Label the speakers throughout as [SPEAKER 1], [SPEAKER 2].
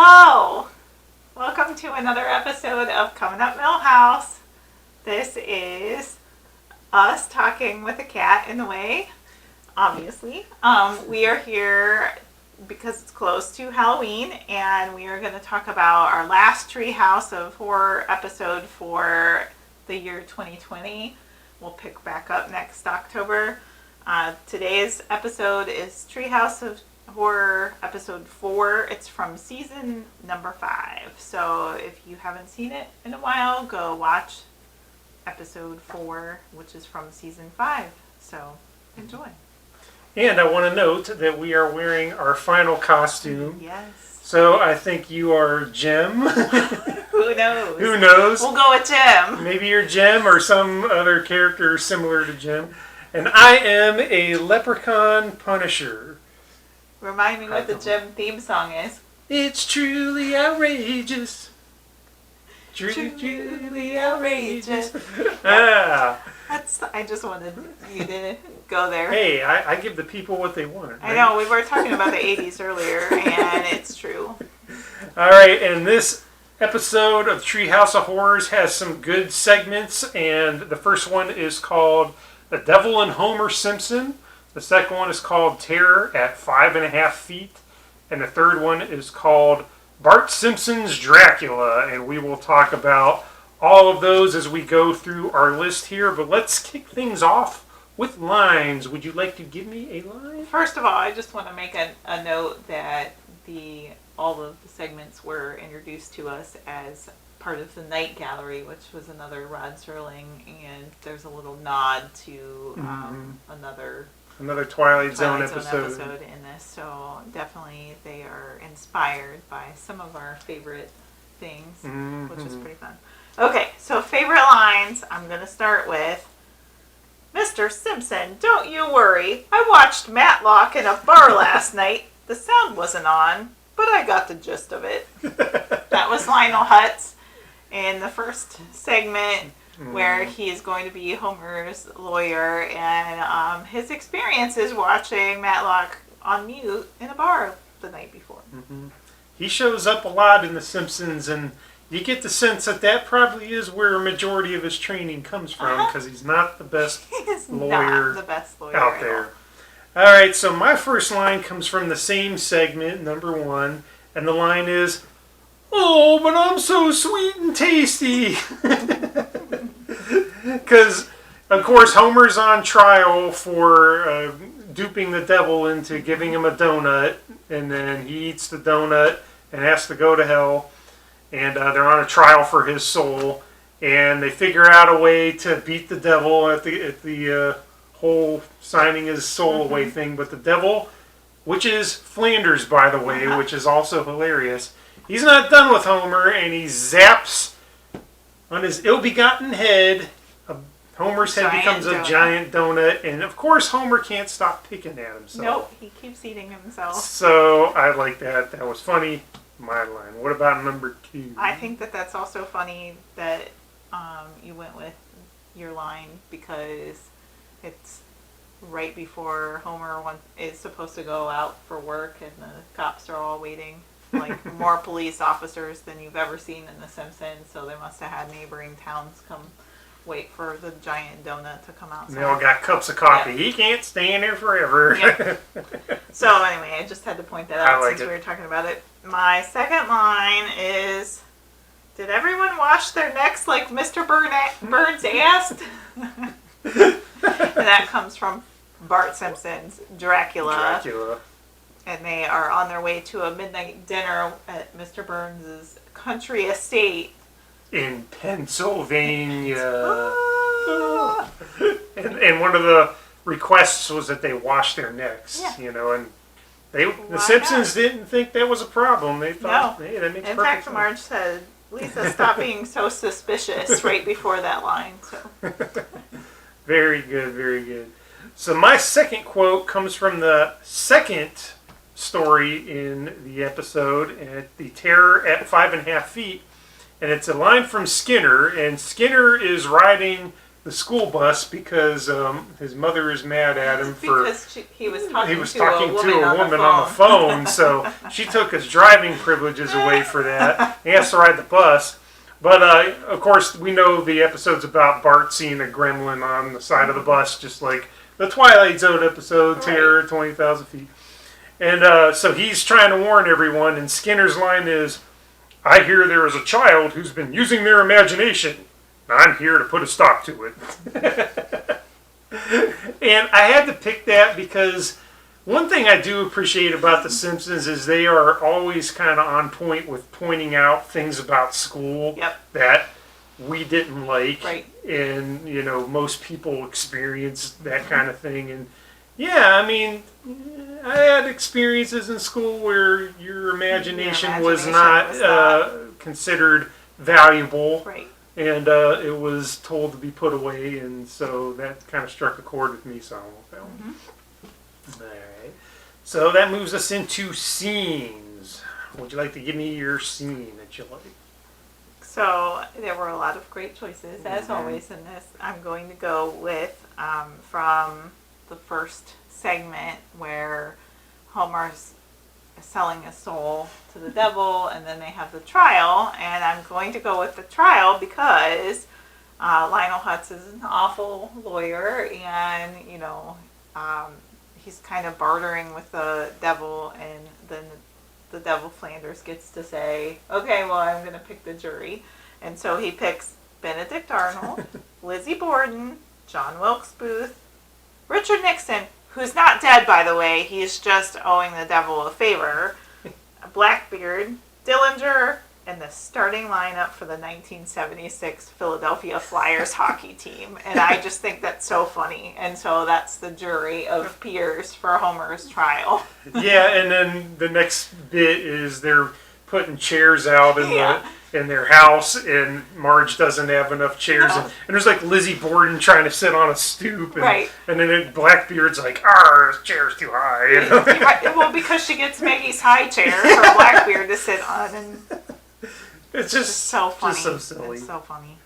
[SPEAKER 1] Hello! Welcome to another episode of Coming Up Milhouse. This is us talking with a cat in the way, obviously. We are here because it's close to Halloween, and we are going to talk about our last Treehouse of Horror episode for the year 2020. We'll pick back up next October. Today's episode is Treehouse of Horror episode 4. It's from season number 5. So if you haven't seen it in a while, go watch episode 4, which is from season 5. So enjoy.
[SPEAKER 2] And I want to note that we are wearing our final costume.
[SPEAKER 1] Yes.
[SPEAKER 2] So I think you are Jem.
[SPEAKER 1] Who knows?
[SPEAKER 2] Who knows?
[SPEAKER 1] We'll go with Jem.
[SPEAKER 2] Maybe you're Jem or some other character similar to Jem. And I am a leprechaun punisher.
[SPEAKER 1] Remind me what the Jem theme song is.
[SPEAKER 2] It's truly outrageous.
[SPEAKER 1] Truly outrageous. I just wanted you to go there.
[SPEAKER 2] Hey, I give the people what they want. Right?
[SPEAKER 1] I know, we were talking about the 80s earlier, and it's true.
[SPEAKER 2] Alright, and this episode of Treehouse of Horrors has some good segments, and the first one is called The Devil and Homer Simpson. The second one is called Terror at 5.5 Feet. And the third one is called Bart Simpson's Dracula. And we will talk about all of those as we go through our list here. But let's kick things off with lines. Would you like to give me a line?
[SPEAKER 1] First of all, I just want to make a note that all of the segments were introduced to us as part of the Night Gallery, which was another Rod Serling. And there's a little nod to another
[SPEAKER 2] Twilight Zone episode
[SPEAKER 1] in this, so definitely they are inspired by some of our favorite things, which is pretty fun. Okay, so favorite lines, I'm going to start with, Mr. Simpson, don't you worry. I watched Matlock in a bar last night. The sound wasn't on, but I got the gist of it. That was Lionel Hutz in the first segment, where he is going to be Homer's lawyer, and his experiences watching Matlock on mute in a bar the night before.
[SPEAKER 2] He shows up a lot in The Simpsons, and you get the sense that probably is where a majority of his training comes from, because he's not the best lawyer out there. All right, so my first line comes from the same segment, number 1, and the line is, "Oh, but I'm so sweet and tasty." Because, of course, Homer's on trial for duping the devil into giving him a donut, and then he eats the donut and has to go to hell, and they're on a trial for his soul, and they figure out a way to beat the devil at the whole signing his soul away thing, but the devil, which is Flanders, by the way, which is also hilarious, he's not done with Homer, and he zaps on his ill-begotten head. Homer's head becomes a giant donut, and of course Homer can't stop picking at himself.
[SPEAKER 1] Nope, he keeps eating himself.
[SPEAKER 2] So I like that. That was funny. My line. What about number 2?
[SPEAKER 1] I think that's also funny that you went with your line, because it's right before Homer is supposed to go out for work, and the cops are all waiting. Like more police officers than you've ever seen in The Simpsons, so they must have had neighboring towns come wait for the giant donut to come out.
[SPEAKER 2] They all got cups of coffee. Yeah. He can't stay in there forever.
[SPEAKER 1] Yeah. So anyway, I just had to point that out since we were talking about it. My second line is, did everyone wash their necks like Mr. Burns asked? And that comes from Bart Simpson's Dracula. And they are on their way to a midnight dinner at Mr. Burns' country estate
[SPEAKER 2] in Pennsylvania. And one of the requests was that they wash their necks, and the Simpsons didn't think that was a problem. They thought, hey, that makes perfect sense. In fact,
[SPEAKER 1] Marge said, Lisa, stop being so suspicious right before that line. So.
[SPEAKER 2] Very good, very good. So my second quote comes from the second story in the episode, at the Terror at 5.5 Feet. And it's a line from Skinner, and Skinner is riding the school bus because his mother is mad at him for
[SPEAKER 1] he was talking
[SPEAKER 2] to a woman on the phone. So she took his driving privileges away for that. He has to ride the bus. But of course, we know the episode's about Bart seeing a gremlin on the side of the bus, just like the Twilight Zone episode, Terror 20,000 Feet. And so he's trying to warn everyone, and Skinner's line is, "I hear there is a child who's been using their imagination. I'm here to put a stop to it." And I had to pick that because one thing I do appreciate about The Simpsons is they are always kind of on point with pointing out things about school that we didn't like.
[SPEAKER 1] Right.
[SPEAKER 2] And, most people experience that kind of thing. And, yeah, I mean, I had experiences in school where your imagination was not considered valuable.
[SPEAKER 1] Right.
[SPEAKER 2] And it was told to be put away, and so that kind of struck a chord with me, so I won't that one. All right. So that moves us into scenes. Would you like to give me your scene that you like?
[SPEAKER 1] So there were a lot of great choices, as always, in this. I'm going to go with from the first segment where Homer's selling his soul to the devil, and then they have the trial, and I'm going to go with the trial because Lionel Hutz is an awful lawyer, and he's kind of bartering with the devil, and then the devil Flanders gets to say, "Okay, well, I'm going to pick the jury," and so he picks Benedict Arnold, Lizzie Borden, John Wilkes Booth, Richard Nixon, who's not dead, by the way. He's just owing the devil a favor. Blackbeard, Dillinger, and the starting lineup for the 1976 Philadelphia Flyers hockey team. And I just think that's so funny. And so that's the jury of peers for Homer's trial.
[SPEAKER 2] Yeah, and then the next bit is they're putting chairs out in their house, and Marge doesn't have enough chairs, and there's like Lizzie Borden trying to sit on a stoop, and then Blackbeard's like, "Ah, this chair's too high."
[SPEAKER 1] Well, because she gets Maggie's high chair for Blackbeard to sit on, and
[SPEAKER 2] it's just
[SPEAKER 1] so funny.
[SPEAKER 2] Just so silly.
[SPEAKER 1] It's so funny.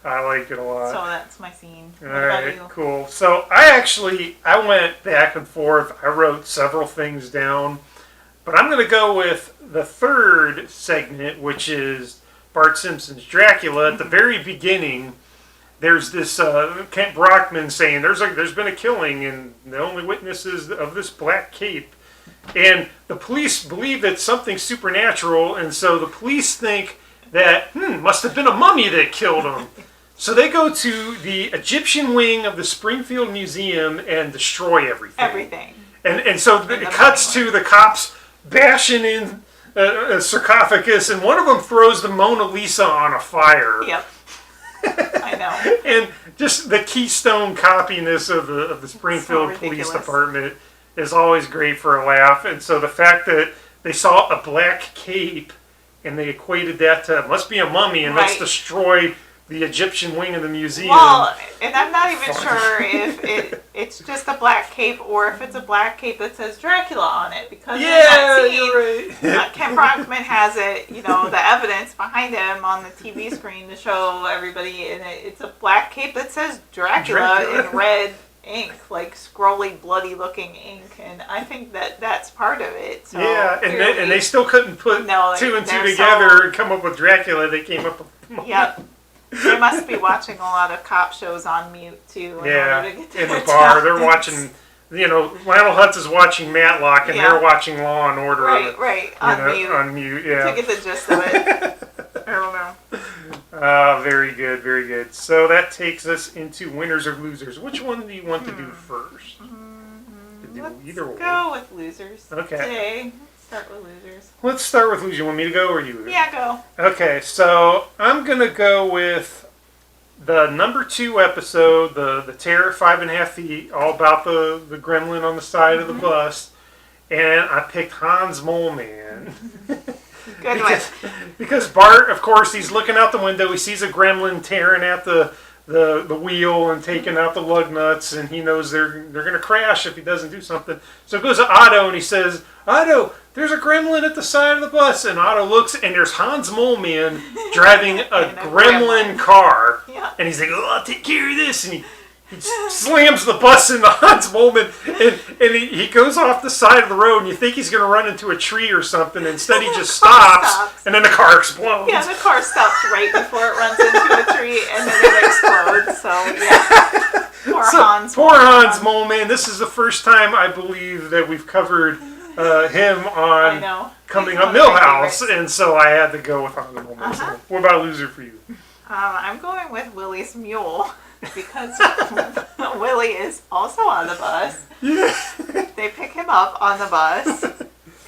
[SPEAKER 2] I like it a lot.
[SPEAKER 1] So that's my scene.
[SPEAKER 2] All right, cool. So I went back and forth. I wrote several things down. But I'm going to go with the third segment, which is Bart Simpson's Dracula. At the very beginning, there's this Kent Brockman saying there's been a killing, and the only witnesses of this black cape. And the police believe it's something supernatural, and so the police think that, must have been a mummy that killed him. So they go to the Egyptian wing of the Springfield Museum and destroy everything. And so it cuts to the cops bashing in a sarcophagus, and one of them throws the Mona Lisa on a fire.
[SPEAKER 1] Yep. I know.
[SPEAKER 2] And just the Keystone copiness of the Springfield Police Department is always great for a laugh. And so the fact that they saw a black cape and they equated that to, it must be a mummy, and let's destroy the Egyptian wing of the museum.
[SPEAKER 1] Well, and I'm not even sure if it's just a black cape or if it's a black cape that says Dracula on it. Because in that scene,
[SPEAKER 2] you're right.
[SPEAKER 1] Ken Brockman has it, the evidence behind him on the TV screen to show everybody, and it's a black cape that says Dracula in red ink, like scrolly, bloody-looking ink, and I think that's part of it. So
[SPEAKER 2] yeah, and they still couldn't put two and two together and come up with Dracula. They came up with...
[SPEAKER 1] Yep. They must be watching a lot of cop shows on mute, too, in order to get
[SPEAKER 2] in the bar. They're watching, Lionel Hutz is watching Matlock, and they're watching Law and Order.
[SPEAKER 1] Right, on mute,
[SPEAKER 2] yeah.
[SPEAKER 1] To get the gist of it. I don't know.
[SPEAKER 2] Very good, very good. So that takes us into winners or losers. Which one do you want to do first?
[SPEAKER 1] Let's go with losers.
[SPEAKER 2] Okay.
[SPEAKER 1] Today. Start with losers.
[SPEAKER 2] Let's start with losers. You want me to go or you?
[SPEAKER 1] Yeah, go.
[SPEAKER 2] Okay, so I'm going to go with the number 2 episode, the Terror 5.5 Feet, all about the gremlin on the side of the bus. And I picked Hans Mole Man.
[SPEAKER 1] Good one.
[SPEAKER 2] Because Bart, of course, he's looking out the window. He sees a gremlin tearing at the the wheel and taking out the lug nuts, and he knows they're going to crash if he doesn't do something. So it goes to Otto, and he says, Otto, there's a gremlin at the side of the bus. And Otto looks, and there's Hans Moleman driving a gremlin car.
[SPEAKER 1] Yeah.
[SPEAKER 2] And he's like, oh, I'll take care of this. And he slams the bus into Hans Moleman, and he goes off the side of the road, and you think he's going to run into a tree or something. Instead, he just stops, and then the car explodes.
[SPEAKER 1] Yeah, the car stops right before it runs into a tree, and then it explodes. So, yeah. Poor Hans
[SPEAKER 2] Moleman. This is the first time, I believe, that we've covered him on Coming Up Milhouse, and so I had to go with Hans Moleman. So what about loser for you?
[SPEAKER 1] I'm going with Willie's mule. Because Willie is also on the bus.
[SPEAKER 2] Yeah.
[SPEAKER 1] They pick him up on the bus,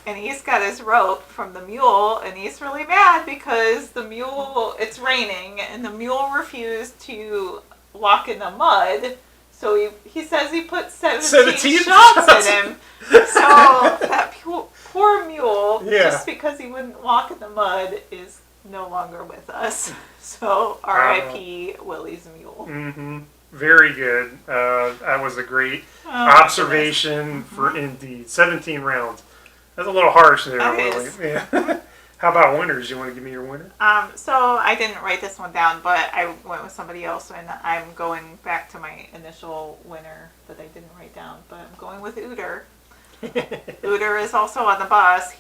[SPEAKER 1] and he's got his rope from the mule, and he's really mad because the mule, it's raining, and the mule refused to walk in the mud. So he says he put 17 shots in him. So that poor mule, just because he wouldn't walk in the mud, is no longer with us. So R.I.P. Willie's mule.
[SPEAKER 2] Mm-hmm. Very good. That was a great observation for indeed. 17 rounds. That's a little harsh there, Willie. Yeah. How about winners? You want to give me your winner?
[SPEAKER 1] So I didn't write this one down, but I went with somebody else, and I'm going back to my initial winner that I didn't write down, but I'm going with Uter. Uter is also on the bus.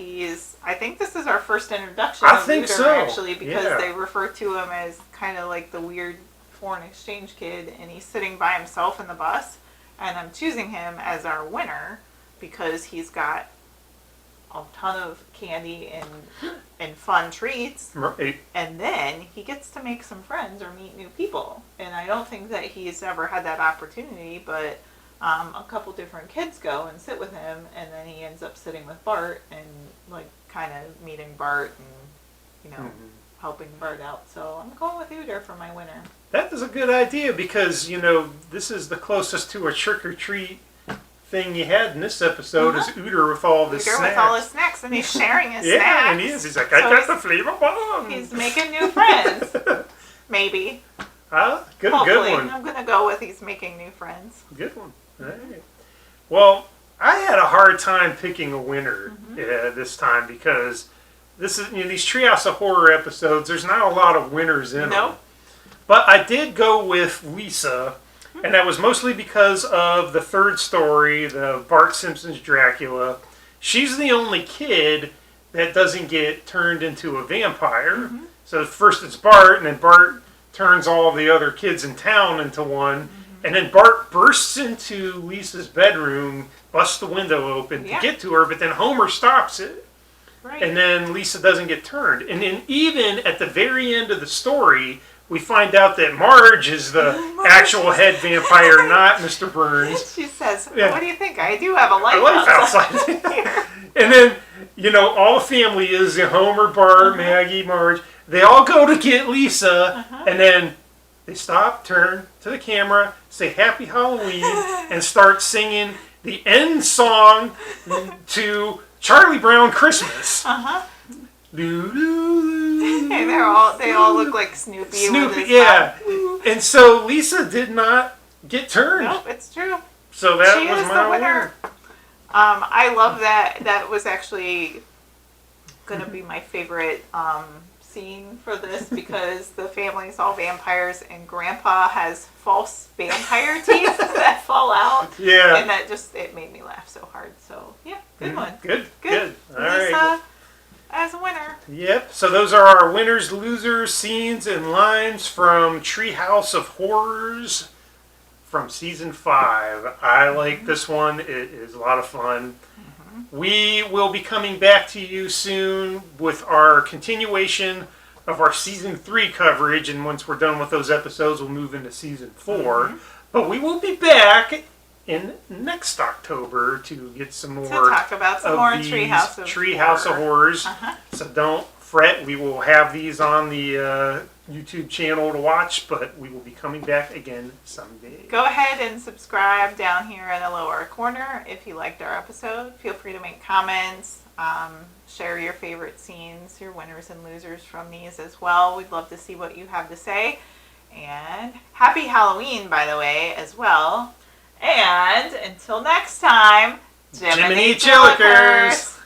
[SPEAKER 1] I think this is our first introduction of Uter, actually, because they refer to him as kind of like the weird foreign exchange kid, and he's sitting by himself in the bus, and I'm choosing him as our winner because he's got a ton of candy and fun treats, and then he gets to make some friends or meet new people, and I don't think that he's ever had that opportunity, but a couple different kids go and sit with him, and then he ends up sitting with Bart and like kind of meeting Bart and helping Bart out. So I'm going with Uter for my winner.
[SPEAKER 2] That is a good idea because this is the closest to a trick or treat thing you had in this episode is Uter with all the snacks.
[SPEAKER 1] With all his snacks, and he's sharing his snacks.
[SPEAKER 2] Yeah, and he is. He's like, I got the flavor bomb.
[SPEAKER 1] He's making new friends. Maybe.
[SPEAKER 2] Good one.
[SPEAKER 1] I'm going to go with he's making new friends.
[SPEAKER 2] Good one. All right. Well, I had a hard time picking a winner this time because this is these Treehouse of Horror episodes. There's not a lot of winners in them. But I did go with Lisa, and that was mostly because of the third story, the Bart Simpson's Dracula. She's the only kid that doesn't get turned into a vampire. So first it's Bart, and then Bart turns all the other kids in town into one. And then Bart bursts into Lisa's bedroom, busts the window open to get to her, but then Homer stops it. Right. And then Lisa doesn't get turned. And then even at the very end of the story, we find out that Marge is the actual head vampire, not Mr. Burns.
[SPEAKER 1] She says, what do you think? I do have a life
[SPEAKER 2] outside. And then, all the family is Homer, Bart, Maggie, Marge. They all go to get Lisa, and then they stop, turn to the camera, say Happy Halloween, and start singing the end song to Charlie Brown Christmas.
[SPEAKER 1] And they all look like Snoopy.
[SPEAKER 2] And so Lisa did not get turned.
[SPEAKER 1] Nope, it's true.
[SPEAKER 2] So that was my winner.
[SPEAKER 1] I love that. That was actually going to be my favorite scene for this because the family's all vampires and Grandpa has false vampire teeth that fall out.
[SPEAKER 2] Yeah.
[SPEAKER 1] And that it made me laugh so hard. So, good one.
[SPEAKER 2] Good. All
[SPEAKER 1] Lisa
[SPEAKER 2] right.
[SPEAKER 1] as a winner.
[SPEAKER 2] Yep. So those are our winners, losers, scenes, and lines from Treehouse of Horrors from Season 5. I like this one. It is a lot of fun. We will be coming back to you soon with our continuation of our Season 3 coverage, and once we're done with those episodes, we'll move into Season 4. But we will be back in next October to get some more
[SPEAKER 1] to talk about some more
[SPEAKER 2] Treehouse of Horrors. So don't fret, we will have these on the YouTube channel to watch, but we will be coming back again someday.
[SPEAKER 1] Go ahead and subscribe down here in the lower corner if you liked our episode. Feel free to make comments, share your favorite scenes, your winners and losers from these as well. We'd love to see what you have to say. And happy Halloween, by the way, as well. And until next time,
[SPEAKER 2] Jiminy Chillikers!